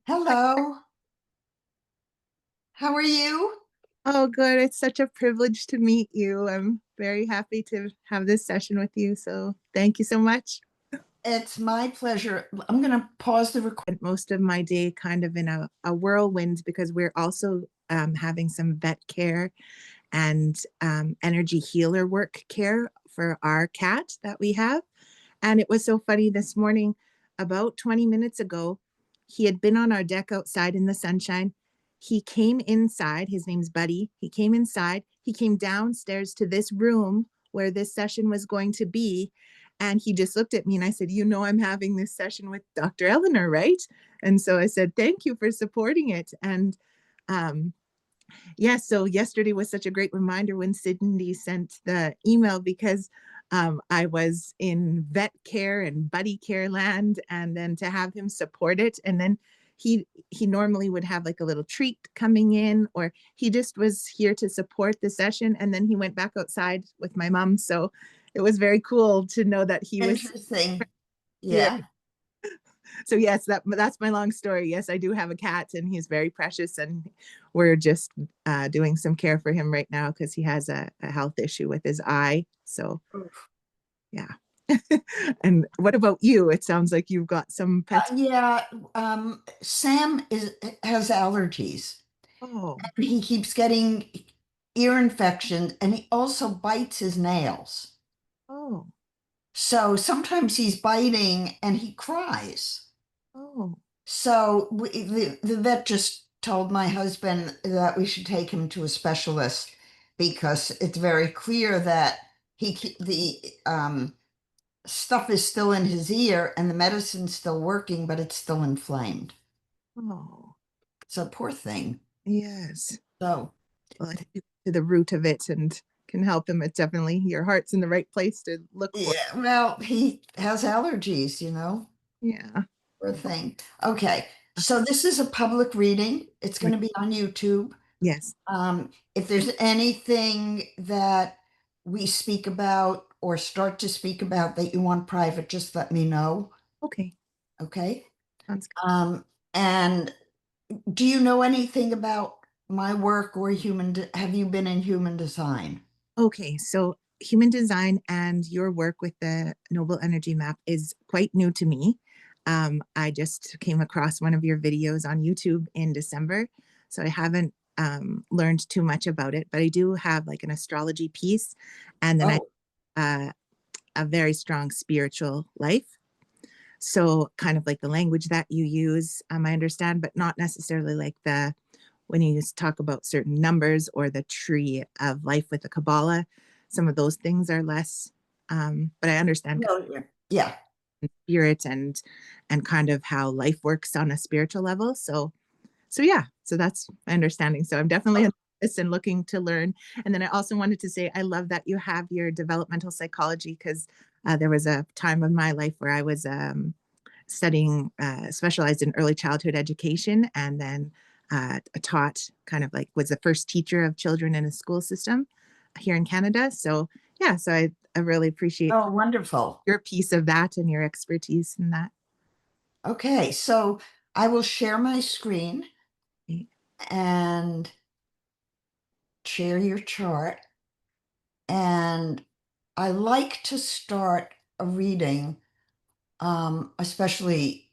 Hello. How are you? Oh, good. It's such a privilege to meet you. I'm very happy to have this session with you. So thank you so much. It's my pleasure. I'm going to pause the recording. Spent most of my day kind of in a whirlwind because we're also having some vet care and energy healer work care for our cat that we have. And it was so funny this morning, about 20 minutes ago, he had been on our deck outside in the sunshine. He came inside. His name's Buddy. He came inside. He came downstairs to this room where this session was going to be. And he just looked at me and I said, I'm having this session with Dr. Eleanor, right? And so I said, thank you for supporting it. And um, yeah, so yesterday was such a great reminder when Sydney sent the email because I was in vet care and buddy care land, and then to have him support it, and then he normally would have like a little treat coming in, or he just was here to support the session, and then he went back outside with my mom. So it was very cool to know that he was Interesting. here. Yeah. So yes, that's my long story. Yes, I do have a cat, and he's very precious, and we're just doing some care for him right now because he has a health issue with his eye. So yeah. And what about you? It sounds like you've got some pets. Yeah. Sam has allergies. Oh, He keeps getting ear infections and he also bites his nails. oh, So sometimes he's biting and he cries. oh, So the vet just told my husband that we should take him to a specialist because it's very clear that the stuff is still in his ear and the medicine's still working, but it's still inflamed. oh, So poor thing. yes. So Well, I think you get to the root of it and can help him. It's definitely your heart's in the right place to look for. yeah, well, he has allergies. Yeah. Poor thing. Okay, so this is a public reading. It's going Right. to be on YouTube. Yes. If there's anything that we speak about or start to speak about that you want private, just let me know. Okay. Okay. Sounds Um, and do you know anything about my work or have you been in human design? Okay, so human design and your work with the Noble Energy Map is quite new to me. I just came across one of your videos on YouTube in December, so I haven't learned too much about it, but I do have like an astrology piece, and then I Oh, a very strong spiritual life. So kind of like the language that you use, I understand, but not necessarily like the when you talk about certain numbers or the tree of life with the Kabbalah, some of those things are less. But I understand familiar. Yeah. spirit and kind of how life works on a spiritual level. So yeah, so that's my understanding. So I'm definitely a novice and looking to learn. And then I also wanted to say I love that you have your developmental psychology because there was a time of my life where I was studying, specialized in early childhood education, and then taught kind of like was the first teacher of children in a school system here in Canada. So yeah, so I really appreciate Oh, wonderful. your piece of that and your expertise in that. Okay, so I will share my screen and share your chart. And I like to start a reading, especially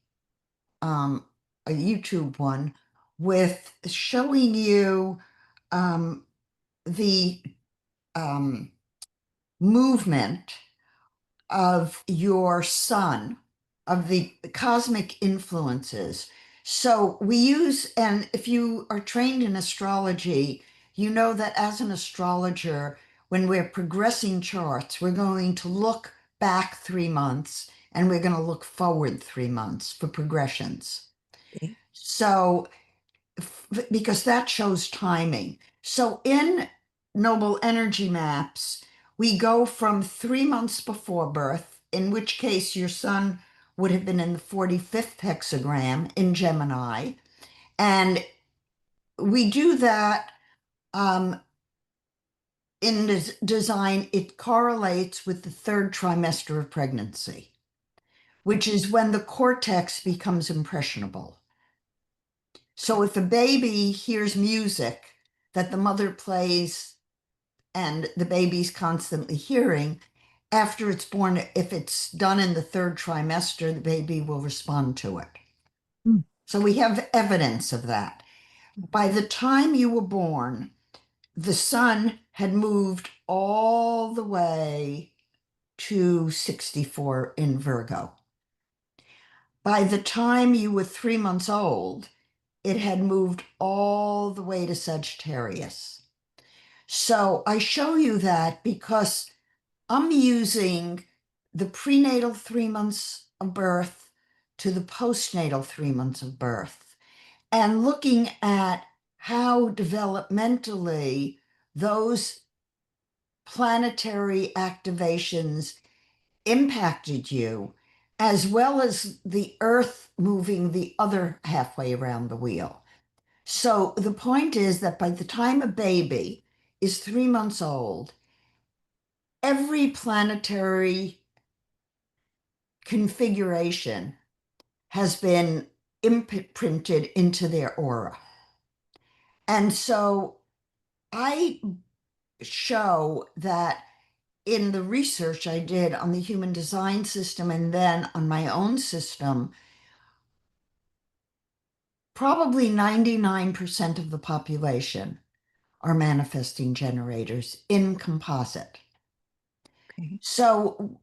um, a YouTube one, with showing you um, the um, movement of your sun, of the cosmic influences. So we use, and if you are trained in astrology, you know that as an astrologer, when we're progressing charts, we're going to look back 3 months and we're going to look forward 3 months for progressions. Okay. So, because that shows timing. So in noble energy maps, we go from 3 months before birth, in which case your sun would have been in the 45th hexagram in Gemini. And we do that in design, it correlates with the third trimester of pregnancy, which is when the cortex becomes impressionable. So if a baby hears music that the mother plays and the baby's constantly hearing, after it's born, if it's done in the third trimester, the baby will respond to it. Mm. So we have evidence of that. By the time you were born, the sun had moved all the way to 64 in Virgo. By the time you were 3 months old, it had moved all the way to Sagittarius. So I show you that because I'm using the prenatal 3 months of birth to the postnatal 3 months of birth and looking at how developmentally those planetary activations impacted you, as well as the earth moving the other halfway around the wheel. So the point is that by the time a baby is 3 months old, every planetary configuration has been imprinted into their aura. And so I show that in the research I did on the human design system and then on my own system, probably 99% of the population are manifesting generators in composite. Okay. So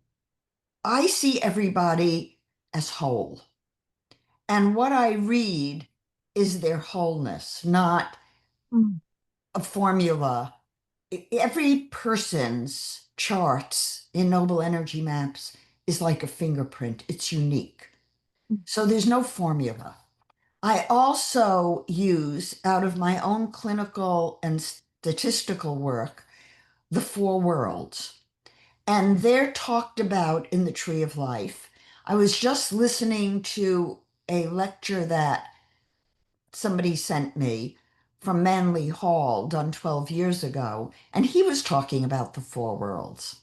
I see everybody as whole. And what I read is their wholeness, not Mm. a formula. Every person's charts in Noble Energy Maps is like a fingerprint, it's unique. Mm. So there's no formula. I also use, out of my own clinical and statistical work, the four worlds. And they're talked about in the Tree of Life. I was just listening to a lecture that somebody sent me from Manly Hall, done 12 years ago, and he was talking about the four worlds.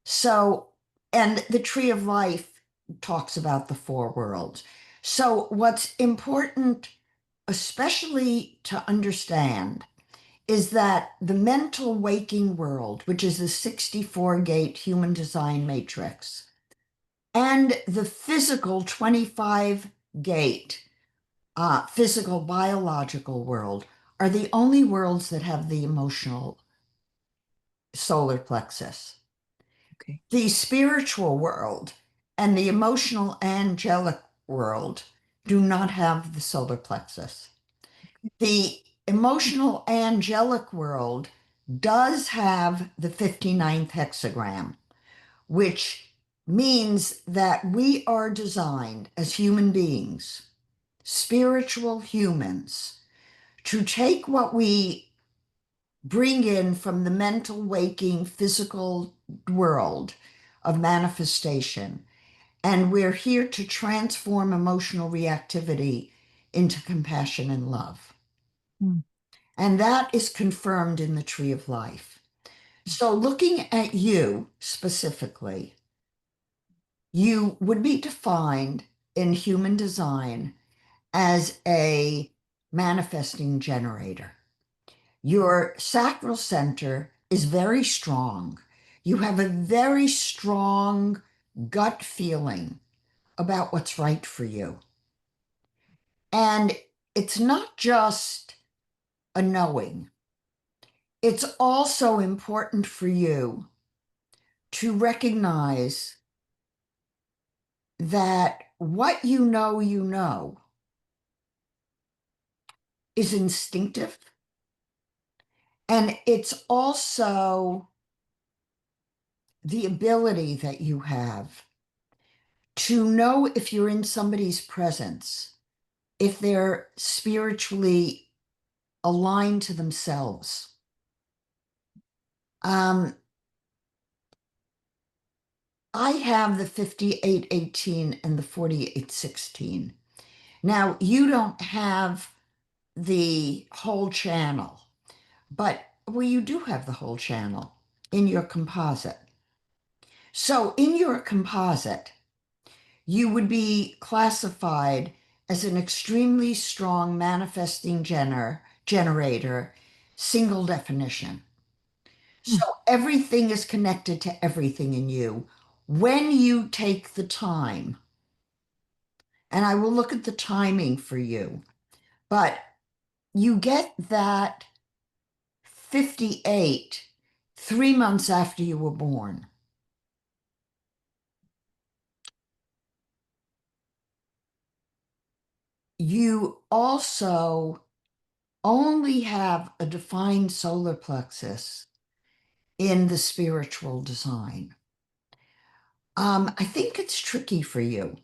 So, and the Tree of Life talks about the four worlds. So, what's important, especially to understand, is that the mental waking world, which is the 64 gate human design matrix, and the physical 25 gate physical biological world are the only worlds that have the emotional solar plexus. Okay. The spiritual world and the emotional angelic world do not have the solar plexus. The emotional angelic world does have the 59th hexagram, which means that we are designed as human beings, spiritual humans, to take what we bring in from the mental, waking, physical world of manifestation. And we're here to transform emotional reactivity into compassion and love. Mm. And that is confirmed in the Tree of Life. So, looking at you specifically, you would be defined in human design as a manifesting generator. Your sacral center is very strong. You have a very strong gut feeling about what's right for you. And it's not just a knowing, it's also important for you to recognize that what you know is instinctive. And it's also the ability that you have to know if you're in somebody's presence, if they're spiritually aligned to themselves. Um, I have the 5818 and the 4816. Now, you don't have the whole channel, but well, you do have the whole channel in your composite. So, in your composite, you would be classified as an extremely strong manifesting generator, single definition. Hmm. So everything is connected to everything in you when you take the time. And I will look at the timing for you, but you get that 58 3 months after you were born. You also only have a defined solar plexus in the spiritual design. I think it's tricky for you,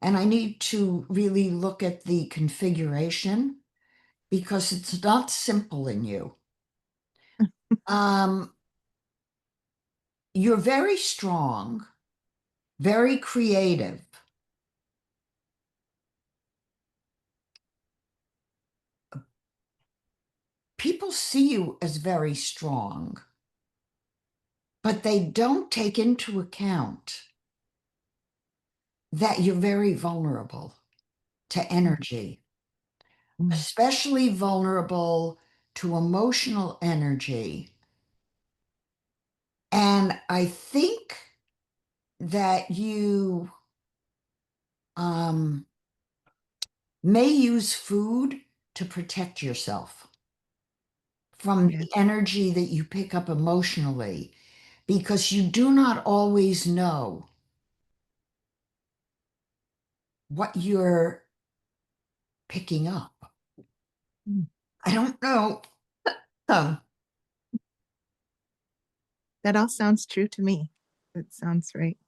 and I need to really look at the configuration because it's not simple in you. Um, you're very strong, very creative. People see you as very strong, but they don't take into account that you're very vulnerable to energy, Mm. especially vulnerable to emotional energy. And I think that you um, may use food to protect yourself from Yeah. the energy that you pick up emotionally because you do not always know what you're picking up. Mm. I don't know. Um, That all sounds true to me. It sounds right.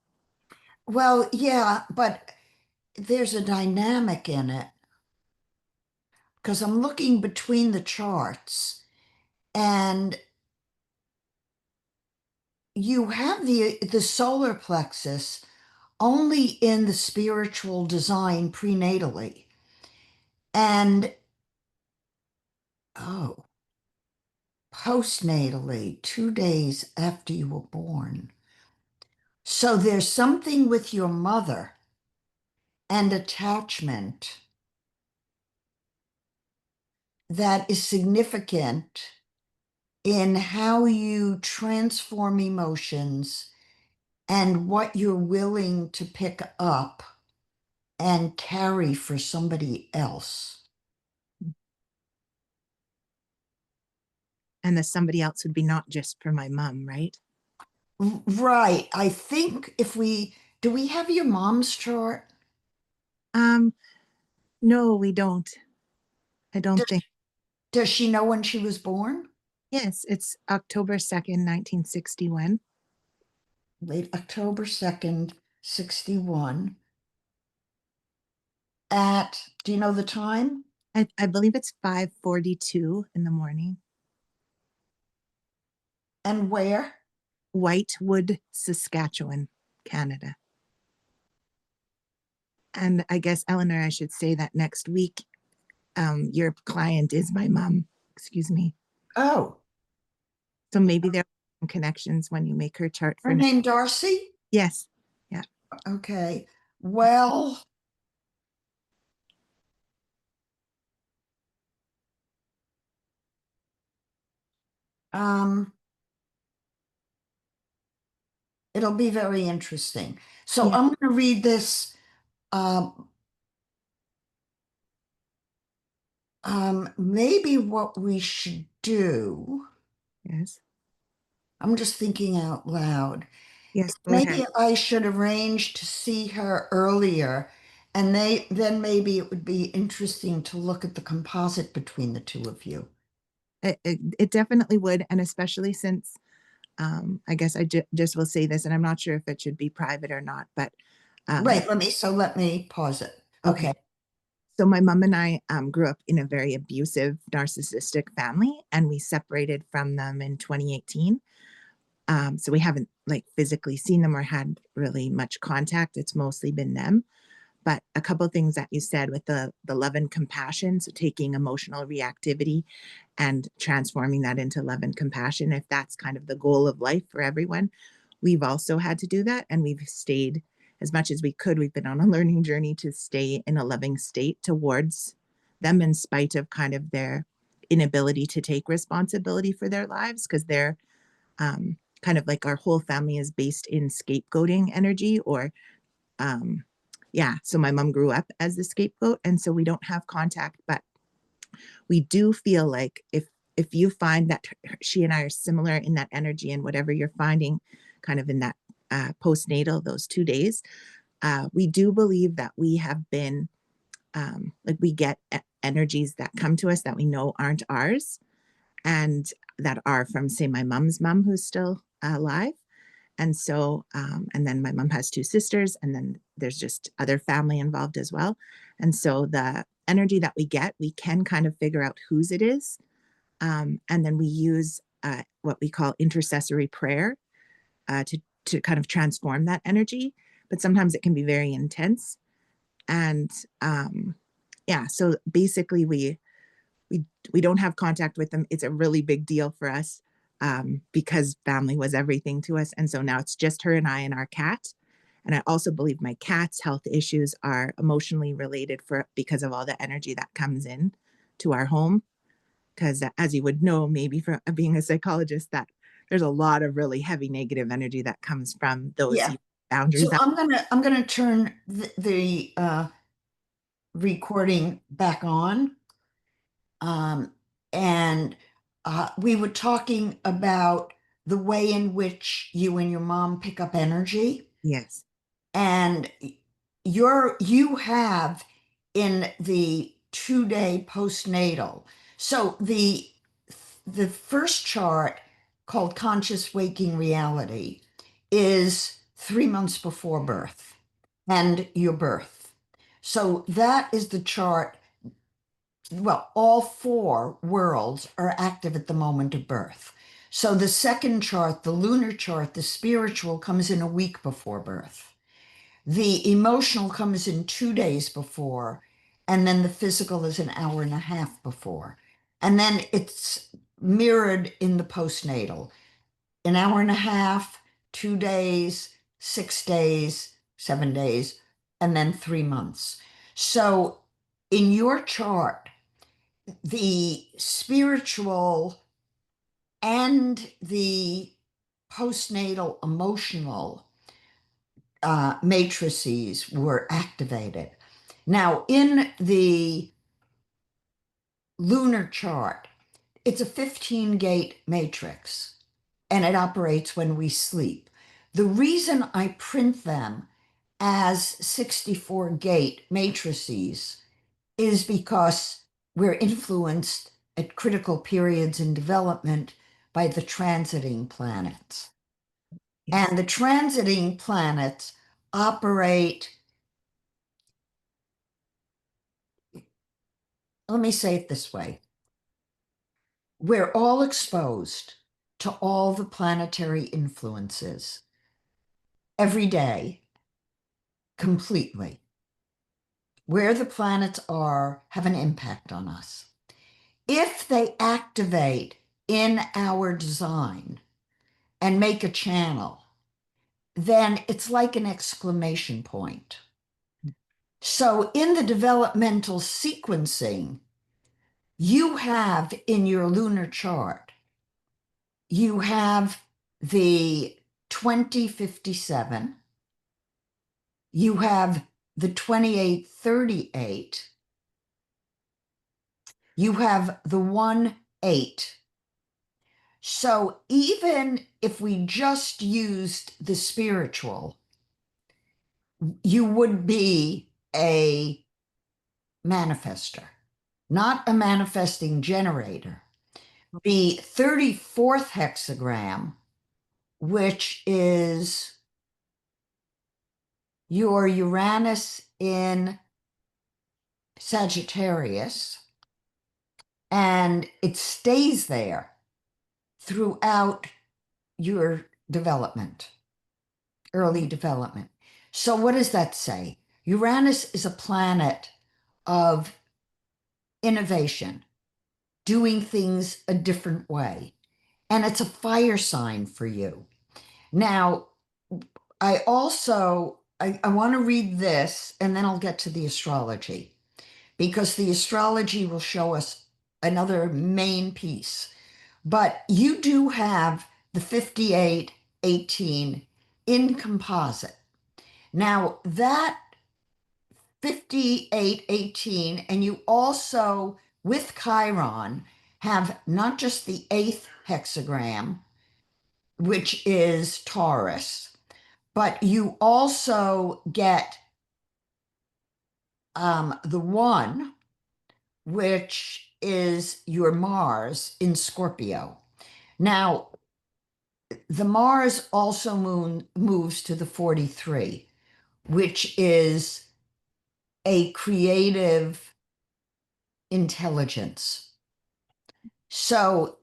well, yeah, but there's a dynamic in it because I'm looking between the charts and you have the solar plexus only in the spiritual design prenatally. And oh, postnatally, 2 days after you were born. So there's something with your mother and attachment that is significant in how you transform emotions and what you're willing to pick up and carry for somebody else. And the somebody else would be not just for my mom, right? Right. I think if do we have your mom's chart? Um, no, we don't. I don't Does, think. does she know when she was born? Yes, it's October 2nd, 1961. Late October 2nd, 61. Do you know the time? I believe it's 5:42 in the morning. And where? Whitewood, Saskatchewan, Canada. And I guess, Eleanor, I should say that next week, your client is my mom. Excuse me. Oh, So maybe there are some connections when you make her chart her for. name Darcy? Yes. Yeah. Okay. Well, um, it'll be very interesting. So Yeah. I'm going to read this. Um, maybe what we should do, Yes. I'm just thinking out loud. Yes. Go ahead. Maybe I should arrange to see her earlier, and then maybe it would be interesting to look at the composite between the two of you. It definitely would. And especially since I guess just will say this, and I'm not sure if it should be private or not, but um, Right, let me pause it. okay. Okay. So my mom and I grew up in a very abusive, narcissistic family, and we separated from them in 2018. So we haven't like physically seen them or had really much contact. It's mostly been them. But a couple of things that you said with the love and compassion, so taking emotional reactivity and transforming that into love and compassion, if that's kind of the goal of life for everyone, we've also had to do that, and we've stayed as much as we could, we've been on a learning journey to stay in a loving state towards them in spite of kind of their inability to take responsibility for their lives, because they're kind of like our whole family is based in scapegoating energy, or yeah, so my mom grew up as the scapegoat, and so we don't have contact, but we do feel like if you find that she and I are similar in that energy, and whatever you're finding kind of in that postnatal, those 2 days, we do believe that we have been like we get energies that come to us that we know aren't ours, and that are from, say, my mom's mom, who's still alive. And so, and then my mom has two sisters, and then there's just other family involved as well. And so the energy that we get, we can kind of figure out whose it is. And then we use what we call intercessory prayer to kind of transform that energy. But sometimes it can be very intense. And yeah, so basically we don't have contact with them. It's a really big deal for us, because family was everything to us. And so now it's just her and I and our cat. And I also believe my cat's health issues are emotionally related because of all the energy that comes in to our home. Because as you would know, maybe from being a psychologist, that there's a lot of really heavy negative energy that comes from those Yeah. boundaries. So I'm gonna turn the recording back on. Um, and we were talking about the way in which you and your mom pick up energy. Yes. And you have in the 2 day postnatal. So the first chart, called Conscious Waking Reality, is 3 months before birth and your birth. So that is the chart. Well, all four worlds are active at the moment of birth. So the second chart, the lunar chart, the spiritual, comes in a week before birth. The emotional comes in 2 days before, and then the physical is an hour and a half before. And then it's mirrored in the postnatal, an hour and a half, 2 days, 6 days, 7 days, and then 3 months. So in your chart, the spiritual and the postnatal emotional matrices were activated. Now, in the lunar chart, it's a 15-gate matrix, and it operates when we sleep. The reason I print them as 64-gate matrices is because we're influenced at critical periods in development by the transiting planets. Yes. And the transiting planets operate, let me say it this way: we're all exposed to all the planetary influences every day, completely. Where the planets are have an impact on us. If they activate in our design and make a channel, then it's like an exclamation point. So in the developmental sequencing, you have in your lunar chart, you have the 2057, you have the 2838, you have the 1-8. So even if we just used the spiritual, you would be a manifester, not a manifesting generator. The 34th hexagram, which is your Uranus in Sagittarius, and it stays there throughout your development, early development. So, what does that say? Uranus is a planet of innovation, doing things a different way, and it's a fire sign for you. Now, I also I want to read this and then I'll get to the astrology, because the astrology will show us another main piece. But you do have the 5818 in composite. Now, that 5818, and you also, with Chiron, have not just the eighth hexagram, which is Taurus, but you also get the one, which is your Mars in Scorpio. Now, the Mars also moves to the 43, which is a creative intelligence. So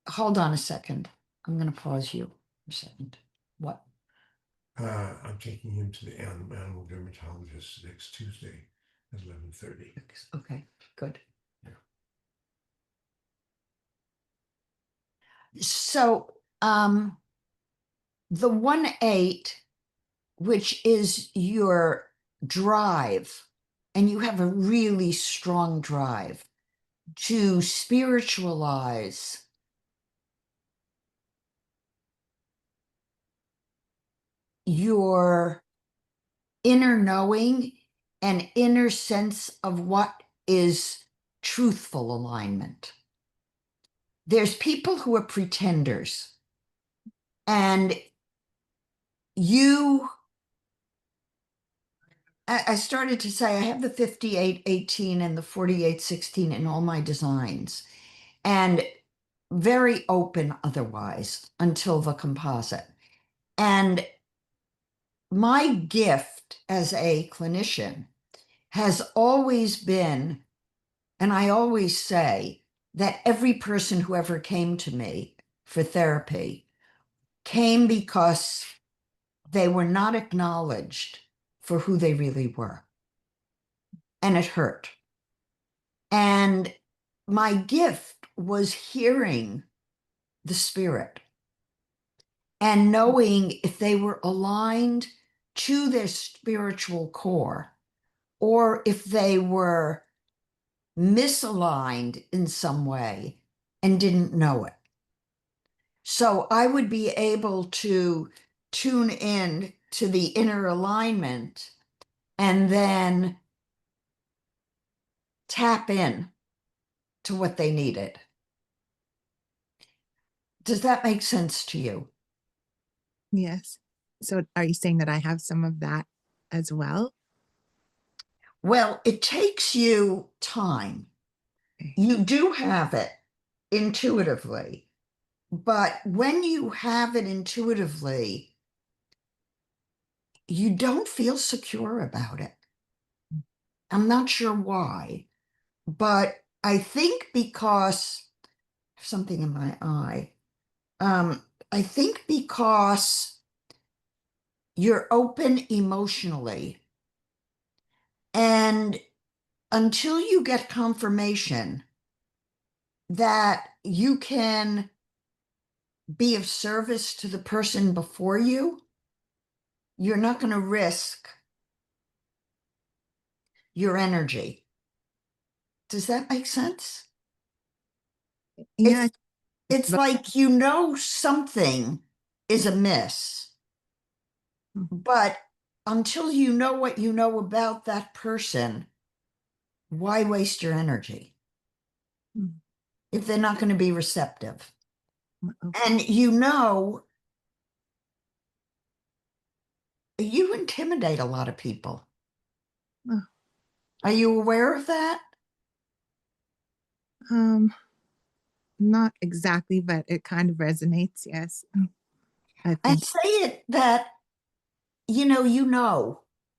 hold on a second. I'm going to pause you for a second. What? I'm taking him to the animal dermatologist next Tuesday at 11:30. Okay, good. Yeah. So the 1-8, which is your drive, and you have a really strong drive to spiritualize your inner knowing and inner sense of what is truthful alignment. There's people who are pretenders, and I started to say I have the 5818 and the 4816 in all my designs, and very open otherwise until the composite. And my gift as a clinician has always been, and I always say that every person who ever came to me for therapy came because they were not acknowledged for who they really were. And it hurt. And my gift was hearing the spirit and knowing if they were aligned to their spiritual core, or if they were misaligned in some way and didn't know it. So I would be able to tune in to the inner alignment and then tap in to what they needed. Does that make sense to you? Yes. So are you saying that I have some of that as well? Well, it takes you time. Okay. You do have it intuitively, but when you have it intuitively, you don't feel secure about it. I'm not sure why, but I think because something in my eye. I think because you're open emotionally, and until you get confirmation that you can be of service to the person before you, you're not going to risk your energy. Does that make sense? Yeah. It's But like you know something is amiss, but until you know what you know about that person, why waste your energy if they're not going to be receptive? And you intimidate a lot of people. Oh, Are you aware of that? not exactly, but it kind of resonates. Yes. I I think. say it that,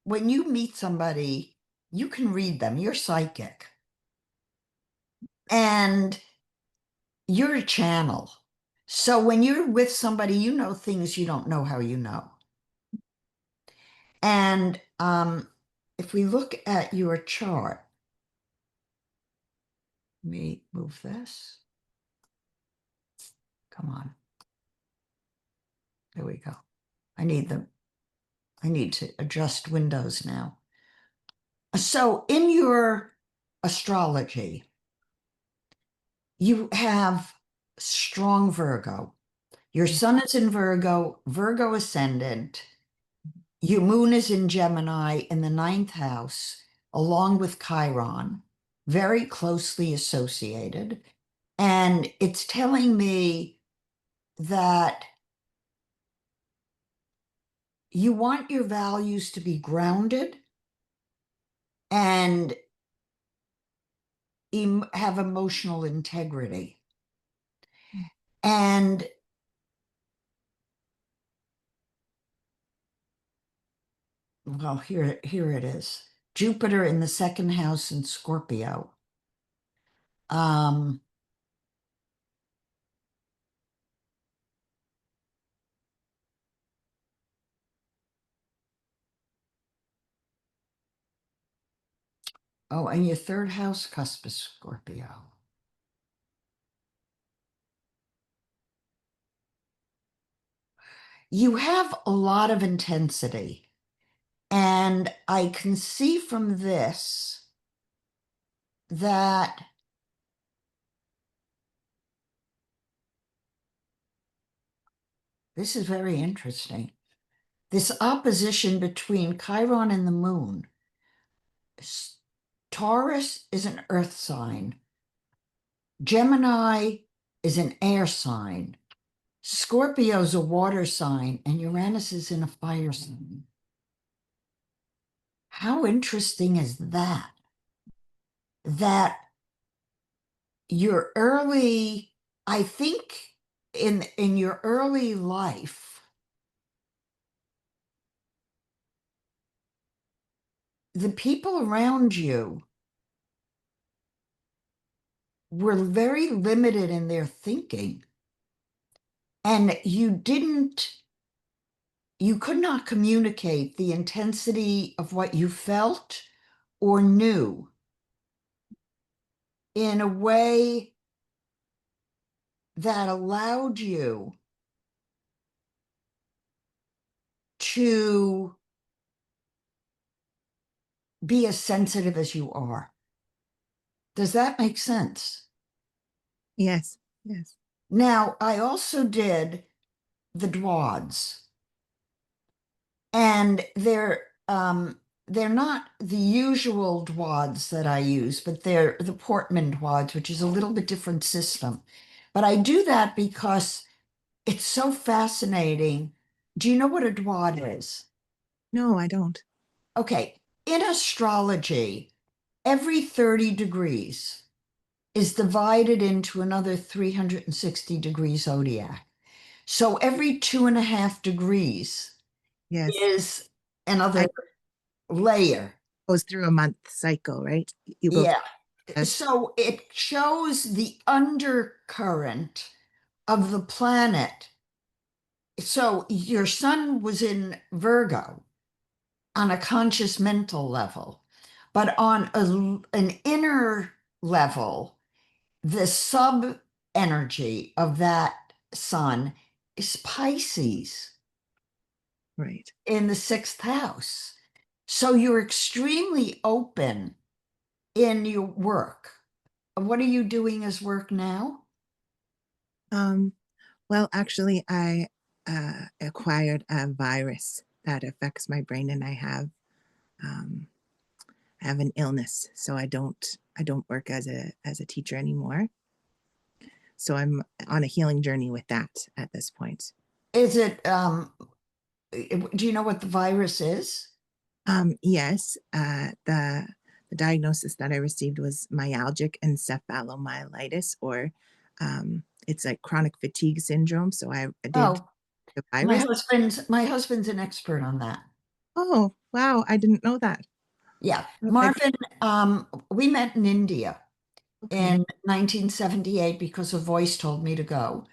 when you meet somebody, you can read them. You're psychic. And you're a channel. So when you're with somebody, you know things you don't know how you know. And if we look at your chart, let me move this. Come on. There we go. I need them. I need to adjust windows now. So in your astrology, you have strong Virgo. Your sun is in Virgo, Virgo ascendant. Your moon is in Gemini in the ninth house, along with Chiron, very closely associated. And it's telling me that you want your values to be grounded and have emotional integrity. And well, here it is. Jupiter in the second house in Scorpio. Um, oh, and your third house cusp is Scorpio. You have a lot of intensity. And I can see from this that this is very interesting. This opposition between Chiron and the moon. Taurus is an earth sign. Gemini is an air sign. Scorpio's a water sign, and Uranus is in a fire sign. How interesting is that? That your early, I think in your early life, the people around you were very limited in their thinking. And you could not communicate the intensity of what you felt or knew in a way that allowed you to be as sensitive as you are. Does that make sense? Yes, yes. Now, I also did the Dwads, and they're not the usual Dwads that I use, but they're the Portman Dwads, which is a little bit different system. But I do that because it's so fascinating. Do you know what a Dwad is? No, I don't. Okay, in astrology, every 30 degrees is divided into another 360-degree zodiac. So every 2.5 degrees Yes. is another I layer. goes through a month cycle, right? You go Yeah. through, So it shows the undercurrent of the planet. So your sun was in Virgo on a conscious mental level, but on an inner level, the sub energy of that sun is Pisces right. in the sixth house. So you're extremely open in your work. What are you doing as work now? Um, well, actually, I acquired a virus that affects my brain, and um, I have an illness, so I don't work as a teacher anymore. So I'm on a healing journey with that at this point. Is it, do you know what the virus is? Yes, the diagnosis that I received was myalgic encephalomyelitis, or it's like chronic fatigue syndrome. So I did Oh, the my virus. husband's an expert on that. Oh, wow, I didn't know that. Yeah. Okay, Marvin, we met in India okay, in 1978 because a voice told me to go.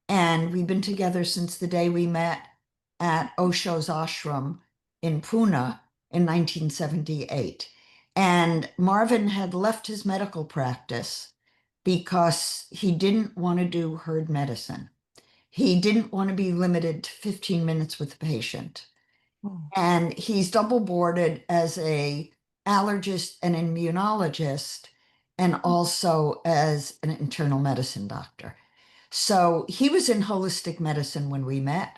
And we've been together since the day we met at Osho's ashram in Pune in 1978. And Marvin had left his medical practice because he didn't want to do herd medicine. He didn't want to be limited to 15 minutes with the patient. Oh. And he's double boarded as a allergist and immunologist, and also as an internal medicine doctor. So he was in holistic medicine when we met,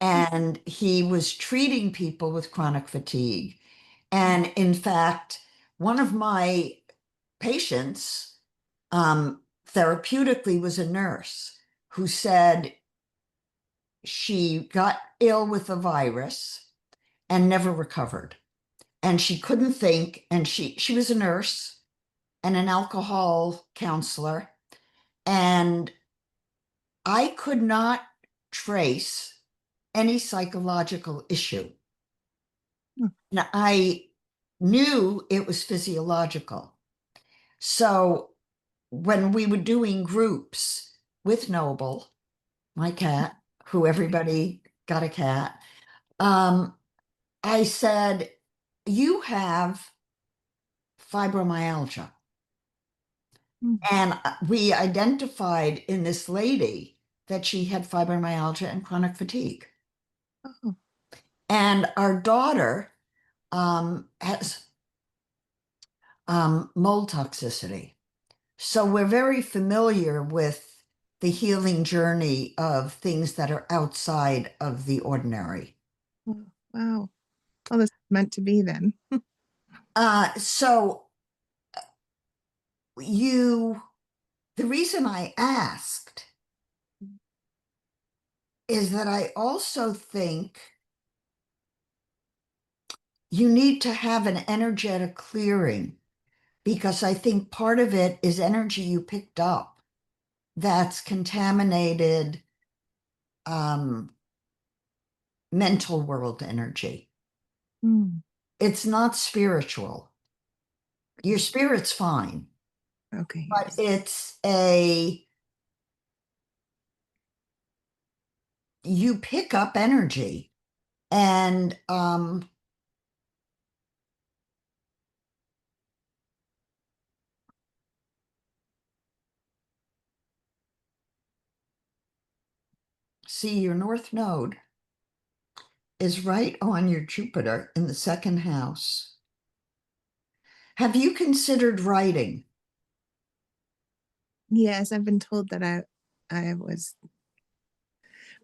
and he was treating people with chronic fatigue. And in fact, one of my patients, therapeutically, was a nurse who said she got ill with a virus and never recovered. And she couldn't think, and she was a nurse and an alcohol counselor, and I could not trace any psychological issue. Hmm. Now, I knew it was physiological. So when we were doing groups with Noble, my cat, who everybody got a cat, I said, you have fibromyalgia. Hmm. And we identified in this lady that she had fibromyalgia and chronic fatigue. Oh. And our daughter has mold toxicity. So we're very familiar with the healing journey of things that are outside of the ordinary. Oh, wow. Well, this is meant to be then. So you, the reason I asked is that I also think you need to have an energetic clearing, because I think part of it is energy you picked up that's contaminated, um, mental world energy. Hmm. It's not spiritual. Your spirit's fine, Okay, but yes. it's a, you pick up energy, and see, your north node is right on your Jupiter in the second house. Have you considered writing? Yes, I've been told that I was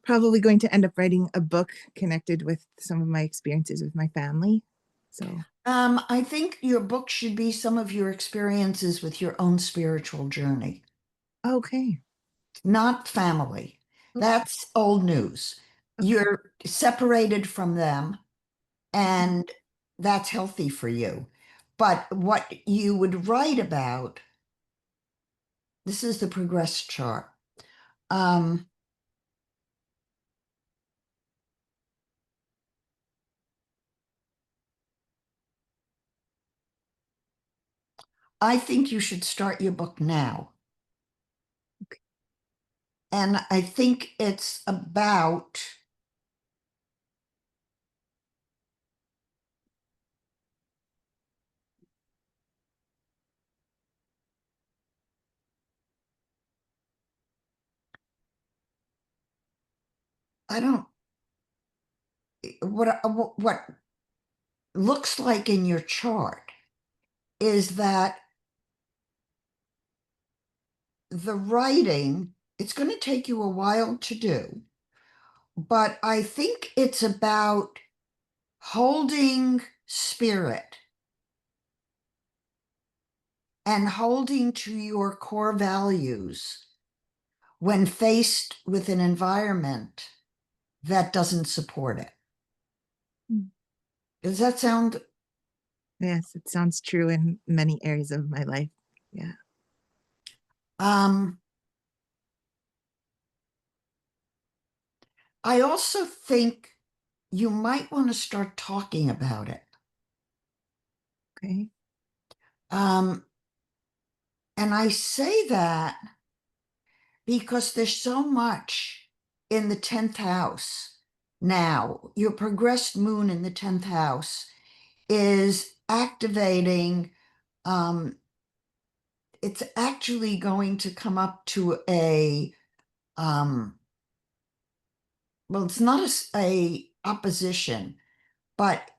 probably going to end up writing a book connected with some of my experiences with my family. So, I think your book should be some of your experiences with your own spiritual journey, okay. not family. Oh, That's old news. okay. You're separated from them, and that's healthy for you. But what you would write about, this is the progress chart. Um, I think you should start your book now. Okay. And I think it's about, I don't, what looks like in your chart is that the writing, it's going to take you a while to do, but I think it's about holding spirit and holding to your core values when faced with an environment that doesn't support it. Hmm. Does that sound? Yes, it sounds true in many areas of my life. Yeah. Um, I also think you might want to start talking about it. Okay. Um, and I say that because there's so much in the 10th house now. Your progressed moon in the 10th house is activating, it's actually going to come up to a, well, it's not a opposition. but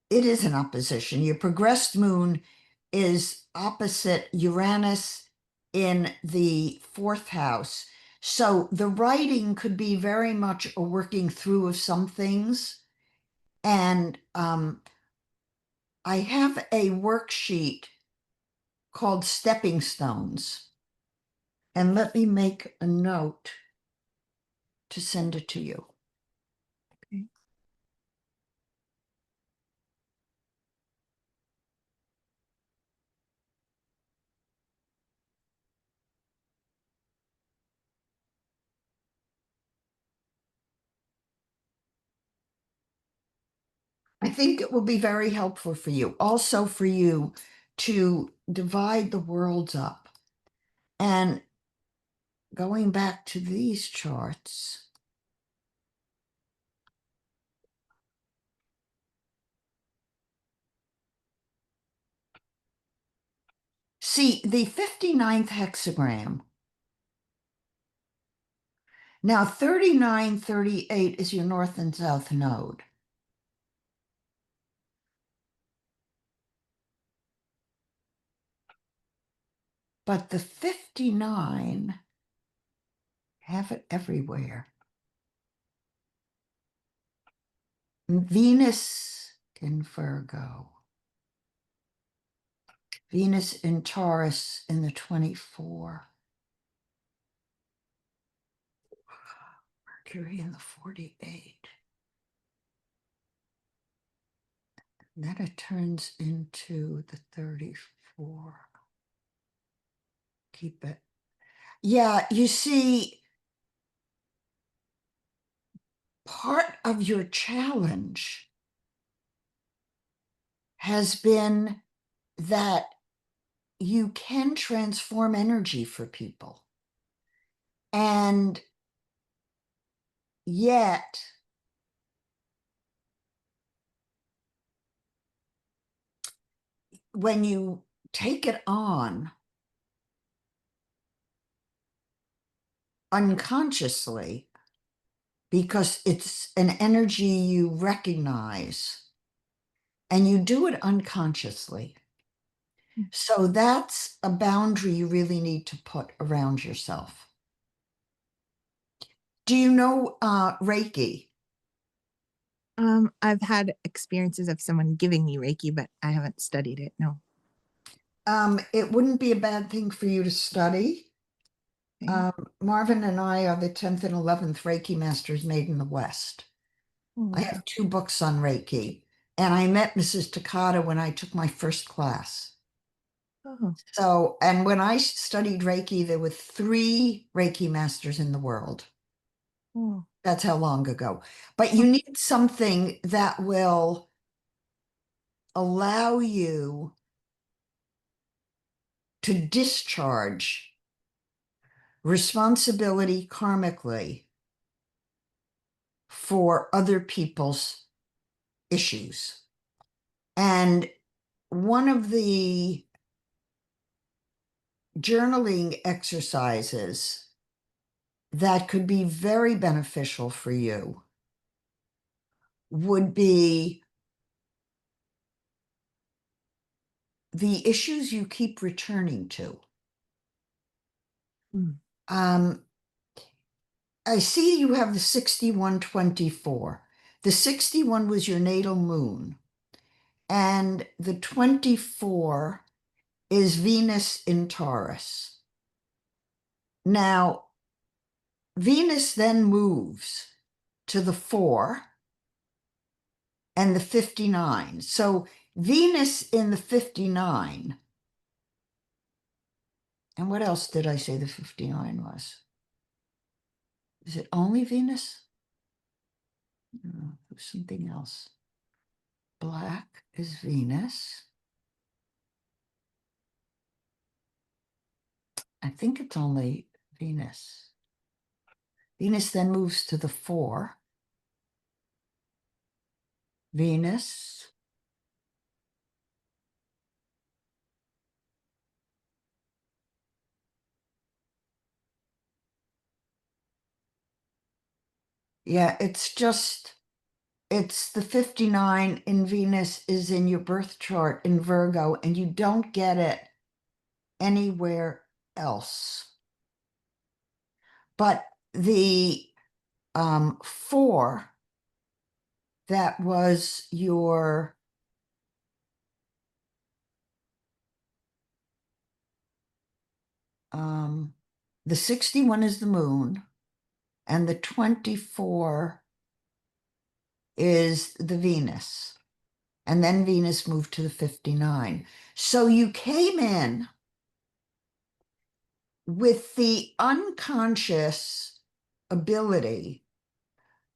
it is an opposition. Your progressed moon is opposite Uranus in the fourth house. So the writing could be very much a working through of some things. And I have a worksheet called Stepping Stones. And let me make a note to send it to you. Okay. I think it will be very helpful for you. Also for you to divide the worlds up. And going back to these charts, see the 59th hexagram. Now 39, 38 is your north and south node. But the 59 have it everywhere. Venus in Virgo. Venus in Taurus in the 24. Mercury in the 48. And then it turns into the 34. Keep it. Yeah, you see, part of your challenge has been that you can transform energy for people. And yet, when you take it on unconsciously, because it's an energy you recognize, and you do it unconsciously. So that's a boundary you really need to put around yourself. Do you know Reiki? I've had experiences of someone giving me Reiki, but I haven't studied it. No. It wouldn't be a bad thing for you to study. Okay. Marvin and I are the 10th and 11th Reiki masters made in the West. Oh, I wow. have 2 books on Reiki, and I met Mrs. Takata when I took my first class. Oh, So, and when I studied Reiki, there were 3 Reiki masters in the world. oh. That's how long ago. But you need something that will allow you to discharge responsibility karmically for other people's issues. And one of the journaling exercises that could be very beneficial for you would be the issues you keep returning to. Hmm. I see you have the 6124. The 61 was your natal moon, and the 24 is Venus in Taurus. Now, Venus then moves to the 4 and the 59. So Venus in the 59. And what else did I say the 59 was? Is it only Venus? No, it was something else. Black is Venus. I think it's only Venus. Venus then moves to the 4. Venus. Yeah, it's just it's the 59 in Venus is in your birth chart in Virgo, and you don't get it anywhere else. But the 4, that was your the 61 is the moon, and the 24 is the Venus. And then Venus moved to the 59. So you came in with the unconscious ability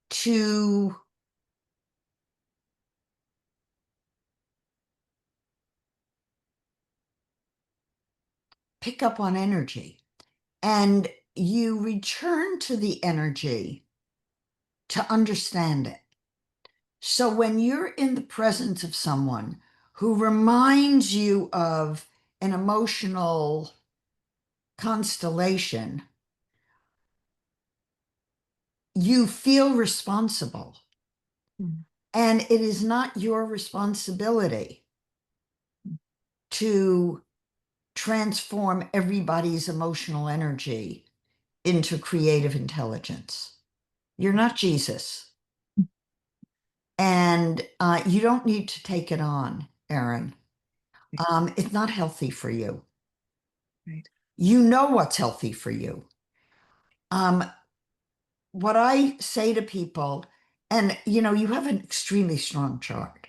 to pick up on energy, and you return to the energy to understand it. So when you're in the presence of someone who reminds you of an emotional constellation, you feel responsible. Mm. And it is not your responsibility to transform everybody's emotional energy into creative intelligence. You're not Jesus. And you don't need to take it on, Erin. It's not healthy for you. Right. You know what's healthy for you. What I say to people, and you have an extremely strong chart.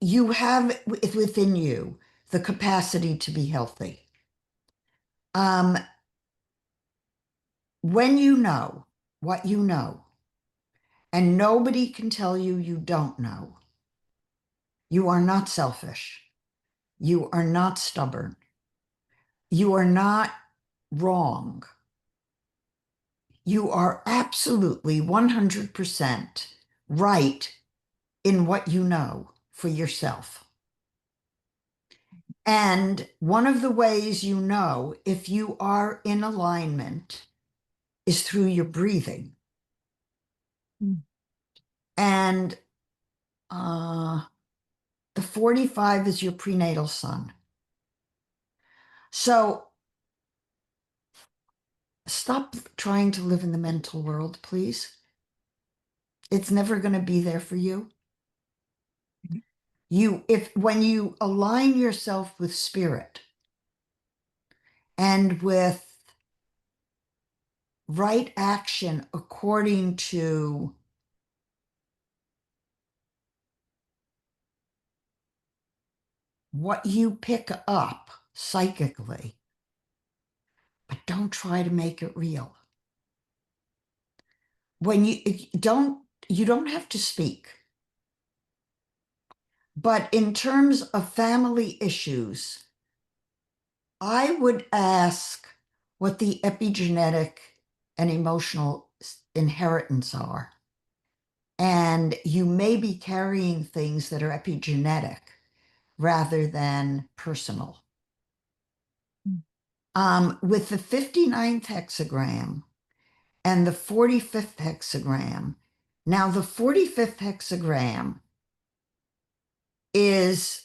You have within you the capacity to be healthy. When you know what you know, and nobody can tell you you don't know, you are not selfish. You are not stubborn. You are not wrong. You are absolutely 100% right in what you know for yourself. And one of the ways you know if you are in alignment is through your breathing. Mm. And the 45 is your prenatal sun. So stop trying to live in the mental world, please. It's never going to be there for you. When you align yourself with spirit and with right action according to what you pick up psychically, but don't try to make it real. When you don't have to speak. But in terms of family issues, I would ask what the epigenetic and emotional inheritance are. And you may be carrying things that are epigenetic rather than personal. With the 59th hexagram and the 45th hexagram, now the 45th hexagram is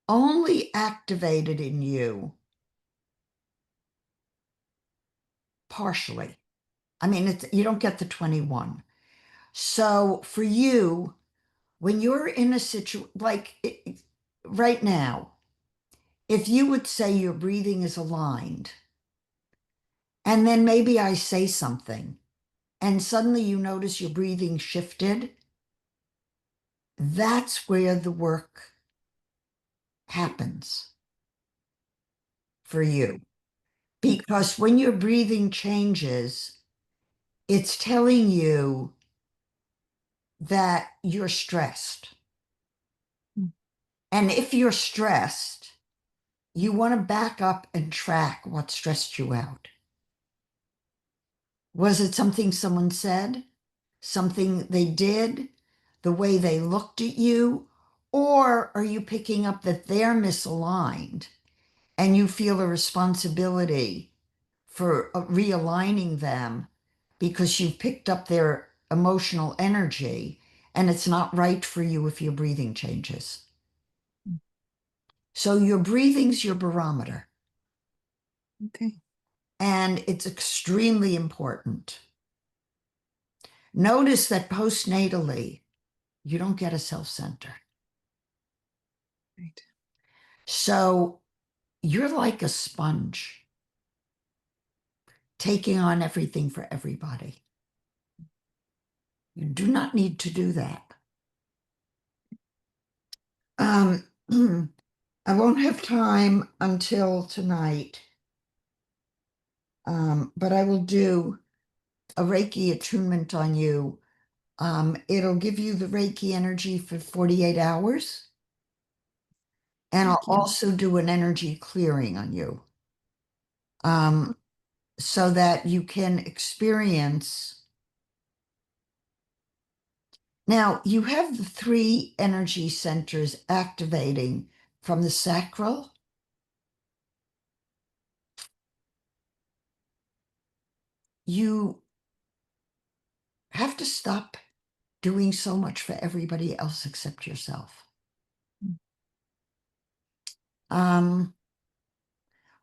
only activated in you partially. I mean, you don't get the 21. So for you, when you're in a situation like right now, if you would say your breathing is aligned, and then maybe I say something, and suddenly you notice your breathing shifted, that's where the work happens for you. Because when your breathing changes, it's telling you that you're stressed. Mm. And if you're stressed, you want to back up and track what stressed you out. Was it something someone said? Something they did? The way they looked at you? Or are you picking up that they're misaligned and you feel a responsibility for realigning them because you've picked up their emotional energy and it's not right for you if your breathing changes. So your breathing's your barometer, Okay. and it's extremely important. Notice that postnatally, you don't get a self-center. Right. So you're like a sponge, taking on everything for everybody. You do not need to do that. I won't have time until tonight, but I will do a Reiki attunement on you. It'll give you the Reiki energy for 48 hours. And I'll Thank you. also do an energy clearing on you, so that you can experience. Now, you have the 3 energy centers activating from the sacral. You have to stop doing so much for everybody else except yourself.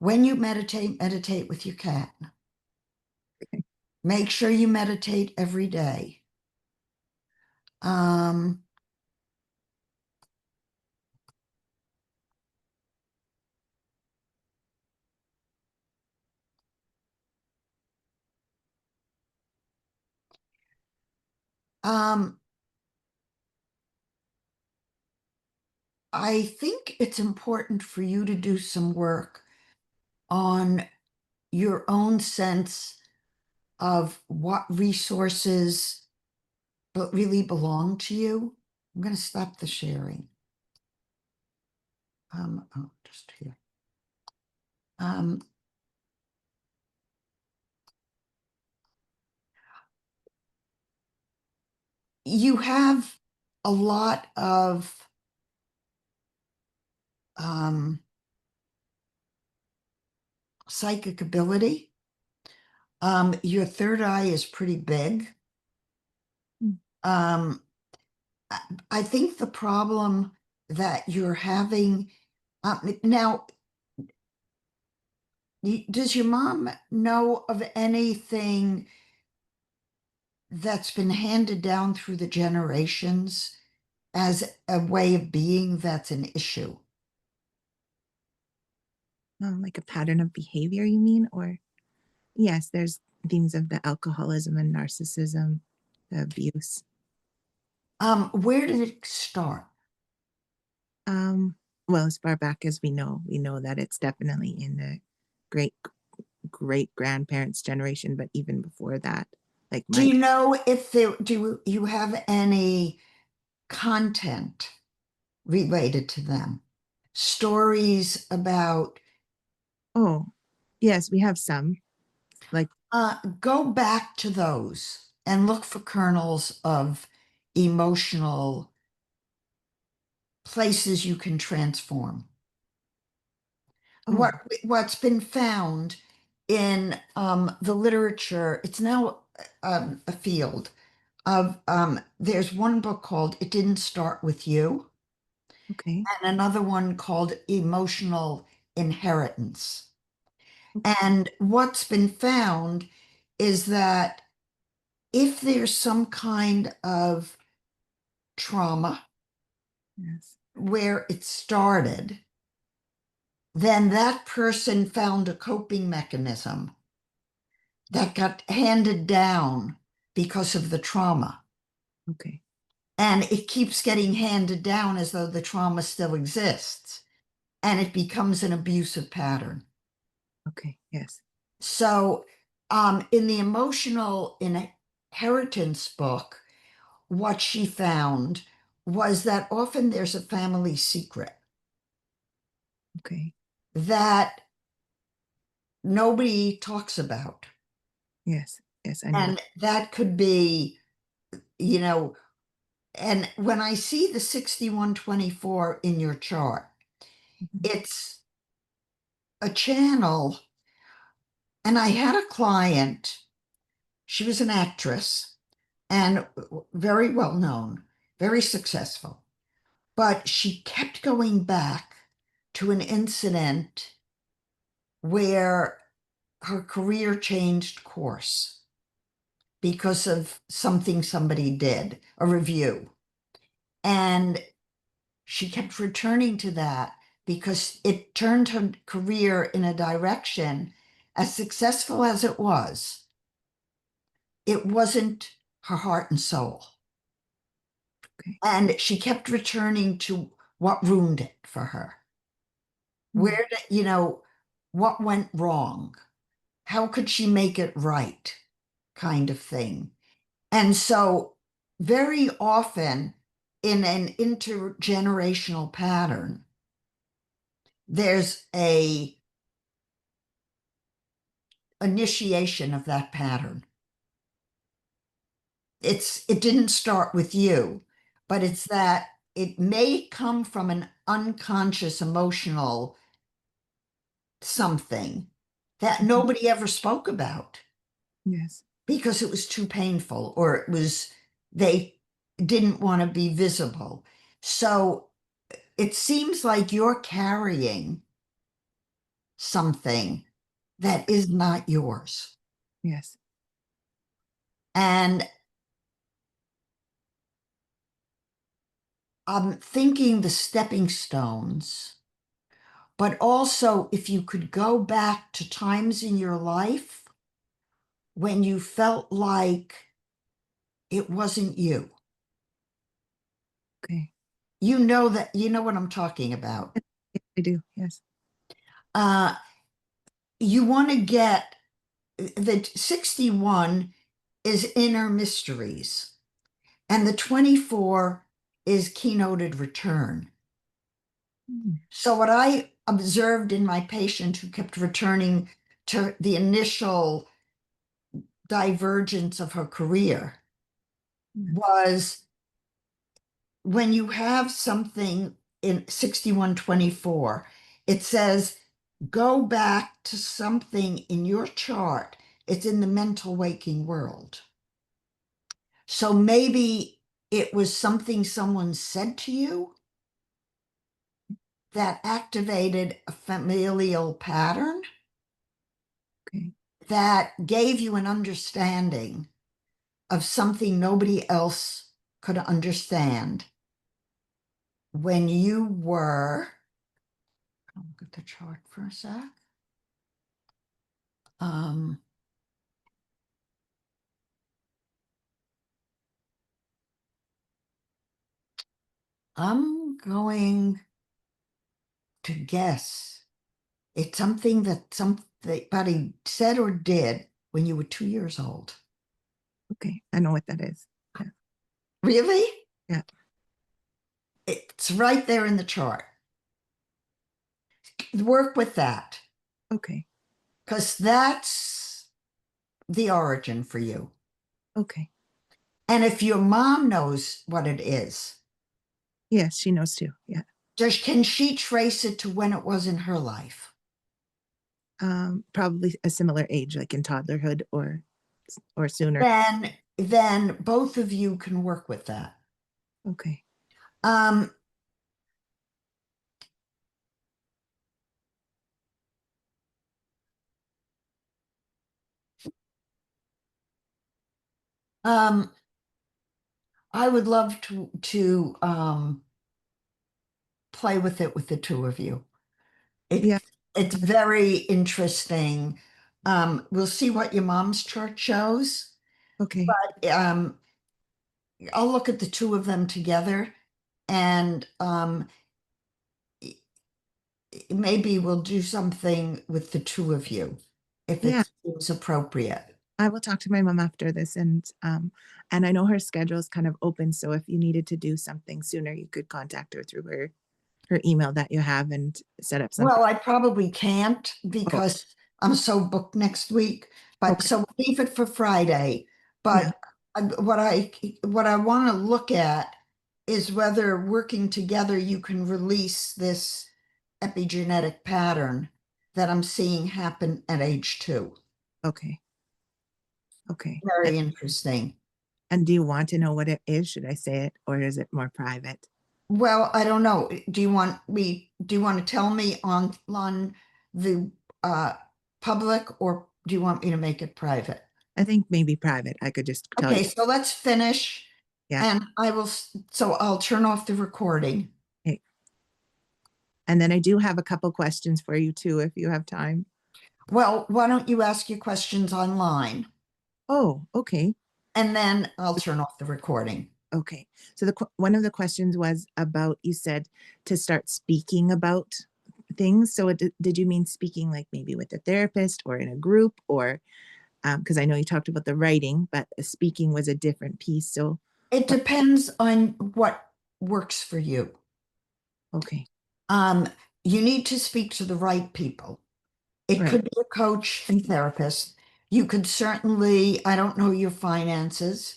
When you meditate, meditate with your cat. Okay. Make sure you meditate every day. Um, I think it's important for you to do some work on your own sense of what resources but really belong to you. I'm going to stop the sharing. Oh, just here. You have a lot of psychic ability. Your third eye is pretty big. Um, I think the problem that you're having now, does your mom know of anything that's been handed down through the generations as a way of being that's an issue? Like a pattern of behavior, you mean? Or yes, there's themes of the alcoholism and narcissism, the abuse. Where did it start? Well, as far back as we know that it's definitely in the great great grandparents' generation, but even before that, like Do my you know if do you have any content related to them? Stories about, oh yes, we have some like go back to those and look for kernels of emotional places you can transform. oh What's been found in the literature, it's now a field of, there's one book called It Didn't Start With You, okay and another one called Emotional Inheritance. okay And what's been found is that if there's some kind of trauma yes where it started, then that person found a coping mechanism that got handed down because of the trauma. okay And it keeps getting handed down as though the trauma still exists. And it becomes an abusive pattern. okay yes So, in the emotional inheritance book, what she found was that often there's a family secret okay that nobody talks about. yes yes I know that And that could be, you know, and when I see the 6124 in your chart, Mhm. it's a channel. And I had a client, she was an actress and very well known, very successful, but she kept going back to an incident where her career changed course because of something somebody did, a review. And she kept returning to that because it turned her career in a direction, as successful as it wasn't her heart and soul. Okay. And she kept returning to what ruined it for her. Where did, what went wrong? How could she make it right? Kind of thing. And so, very often in an intergenerational pattern, there's a initiation of that pattern. It didn't start with you, but it's that it may come from an unconscious emotional something that nobody ever spoke about Yes. because it was too painful, or they didn't want to be visible. So it seems like you're carrying something that is not yours. Yes. And I'm thinking the stepping stones, but also if you could go back to times in your life when you felt like it wasn't you. Okay. You know what I'm talking about. I do. Yes. Uh, you want to get the 61 is inner mysteries, and the 24 is keynoted return. Mm. So, what I observed in my patient who kept returning to the initial divergence of her career Yes. was when you have something in 6124, it says go back to something in your chart. It's in the mental waking world. So maybe it was something someone said to you that activated a familial pattern Okay. that gave you an understanding of something nobody else could understand when you were, I'll look at the chart for a sec. Um, I'm going to guess it's something that somebody said or did when you were 2 years old. Okay. I know what that is. Yeah. Really? Yeah. It's right there in the chart. Work with that Okay. because that's the origin for you. Okay. And if your mom knows what it is, Yes, she knows too. Yeah. can she trace it to when it was in her life? Probably a similar age, like in toddlerhood or sooner. Then both of you can work with that. Okay. Um, um, I would love to play with it with the two of you. Yeah. It's very interesting. We'll see what your mom's chart shows, Okay. but I'll look at the two of them together, and maybe we'll do something with the two of you if Yeah. it seems appropriate. I will talk to my mom after this, and I know her schedule is kind of open, so if you needed to do something sooner, you could contact her through her email that you have and set up something. Well, I probably can't Oh, because I'm so booked next week, but okay. so we'll leave it for Friday. Yeah. But what I want to look at is whether working together you can release this epigenetic pattern that I'm seeing happen at age 2. Okay. Okay. Very interesting. And do you want to know what it is? Should I say it, or is it more private? Well, I don't know. Do you want to tell me on the uh public, or do you want me to make it private? I think maybe private. I could just tell you. Okay, so let's finish Yeah. and so I'll turn off the recording. Okay. And then I do have a couple questions for you too, if you have time. Well, why don't you ask your questions online Oh, okay. and then I'll turn off the recording. Okay. So one of the questions was about, you said to start speaking about things. So did you mean speaking like maybe with a therapist or in a group, or because I know you talked about the writing, but speaking was a different piece. So It depends on what works for you. okay. Um, you need to speak to the right people. It Right. could be a coach and therapist. You could certainly, I don't know your finances.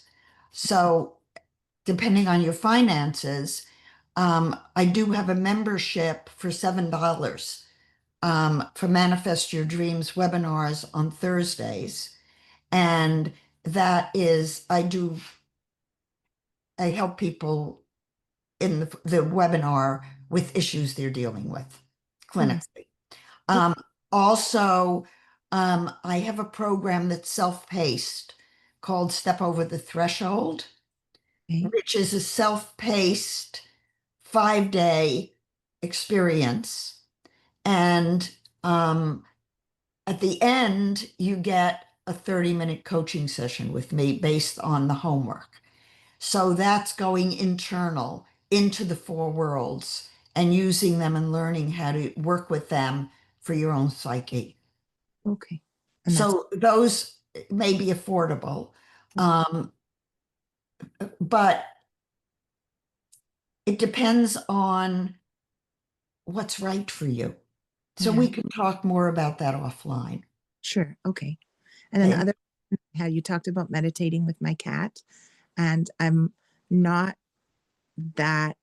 So, depending on your finances, I do have a membership for $7 for Manifest Your Dreams webinars on Thursdays. And that is, I help people in the webinar with issues they're dealing with Oh, clinically. Um, Also, I have a program that's self-paced called Step Over the Threshold, okay. which is a self-paced 5-day experience. And at the end, you get a 30-minute coaching session with me based on the homework. So that's going internal into the four worlds and using them and learning how to work with them for your own psyche. Okay. And that's So those may be affordable, um, but it depends on what's right for you. So yeah, we can talk more about that offline. sure. Okay. And then the Okay. other, how you talked about meditating with my cat, and I'm not that,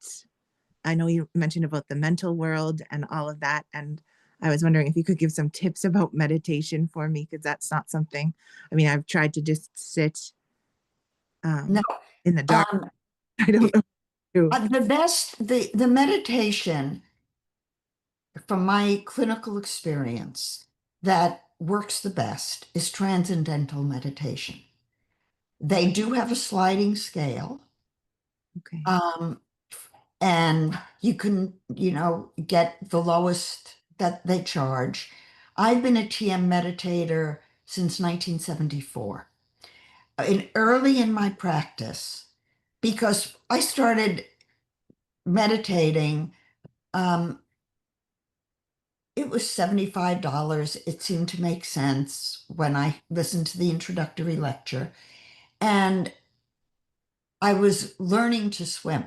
I know you mentioned about the mental world and all of that. And I was wondering if you could give some tips about meditation for me, because that's not something, I mean, I've tried to just sit No, in the dark. um, I don't know. the meditation from my clinical experience that works the best is transcendental meditation. They do have a sliding scale. Okay. Um, and you can, get the lowest that they charge. I've been a TM meditator since 1974. Early in my practice, because I started meditating, um, it was $75. It seemed to make sense when I listened to the introductory lecture. And I was learning to swim.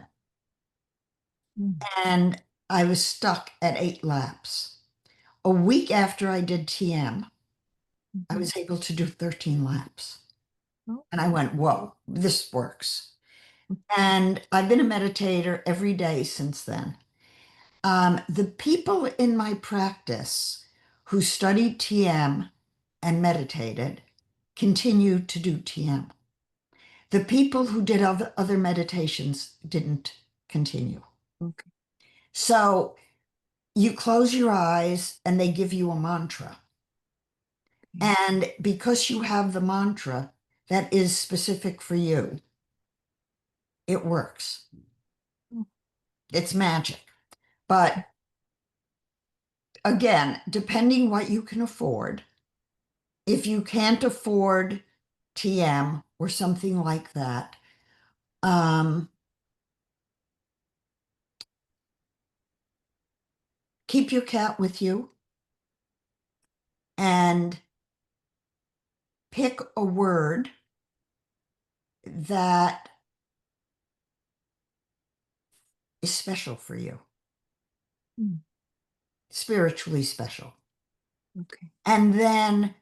Mm, And I was stuck at 8 laps. A week after I did TM, I mhm. was able to do 13 laps. Oh, And I went, whoa, this works. mm, And I've been a meditator every day since then. The people in my practice who studied TM and meditated continued to do TM. The people who did other meditations didn't continue. okay. So you close your eyes and they give you a mantra. Okay. And because you have the mantra that is specific for you, it works. Oh, It's magic. But again, depending what you can afford, if you can't afford TM or something like that, um, keep your cat with you and pick a word that is special for you, mm, spiritually special. okay. And then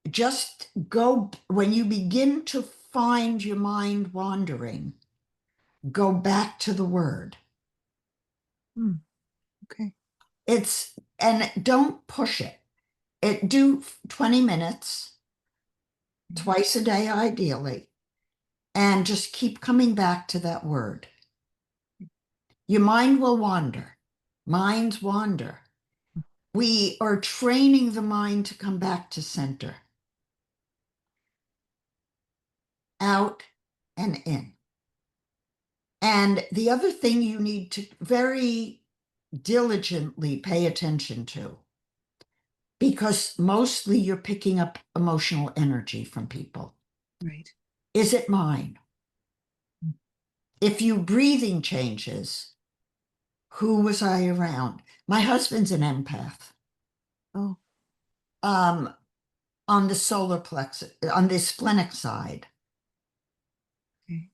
just go, when you begin to find your mind wandering, go back to the word. Mm, okay. And don't push it. Do 20 minutes twice a day, ideally, and just keep coming back to that word. Your mind will wander. Minds wander. We are training the mind to come back to center, out and in. And the other thing you need to very diligently pay attention to, because mostly you're picking up emotional energy from people. Right. Is it mine? If your breathing changes, who was I around? My husband's an empath. Oh, On the solar plexus, on the splenic side, okay.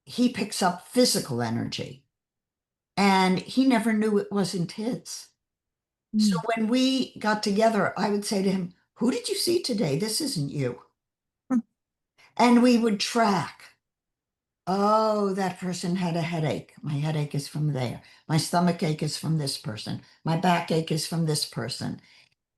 he picks up physical energy, and he never knew it wasn't his. So Mm. when we got together, I would say to him, "Who did you see today? This isn't you." Hmm. And we would track. Oh, that person had a headache. My headache is from there. My stomach ache is from this person. My backache is from this person.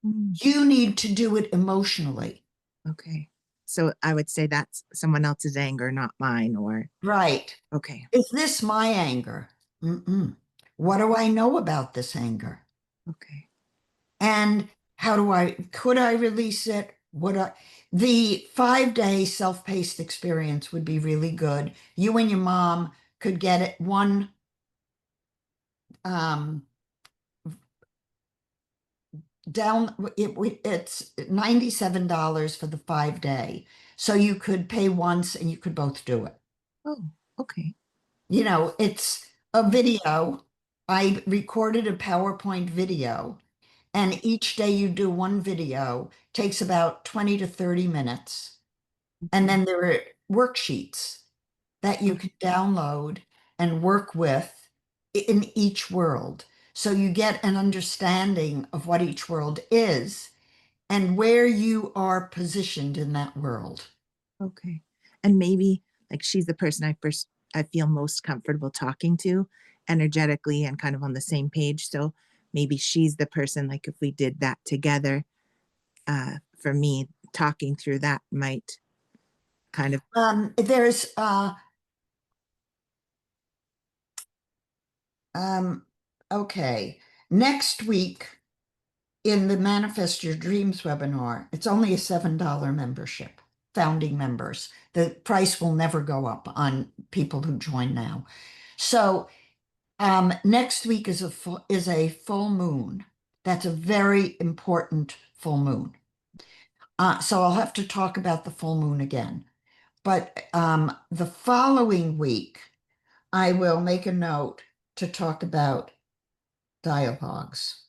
Mm. You need to do it emotionally. Okay. So I would say that's someone else's anger, not mine, or Right. okay. Is this my anger? Mm-mm. What do I know about this anger? Okay. And could I release it? The 5-day self-paced experience would be really good. You and your mom could get it one, um, it's $97 for the 5-day. So you could pay once and you could both do it. Oh, okay. It's a video. I recorded a PowerPoint video, and each day you do one video, takes about 20 to 30 minutes. And Okay. then there are worksheets that you can download and work with in each world. So you get an understanding of what each world is and where you are positioned in that world. Okay. And maybe like she's the person I feel most comfortable talking to energetically and kind of on the same page. So maybe she's the person, like if we did that together, for me, talking through that might kind of There's okay. Next week in the Manifest Your Dreams webinar, it's only a $7 membership, founding members. The price will never go up on people who join now. So next week is a full moon. That's a very important full moon. So I'll have to talk about the full moon again. But the following week, I will make a note to talk about dialogues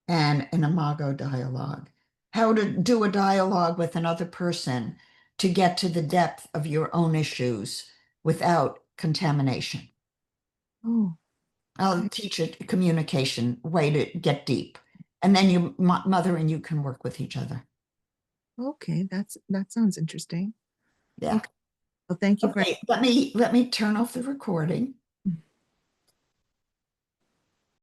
and an imago dialogue. How to do a dialogue with another person to get to the depth of your own issues without contamination. oh, I'll teach a communication way to get deep. And then your mother and you can work with each other. okay. That sounds interesting. Yeah. Okay. Well, thank you for Okay, let me turn off the recording.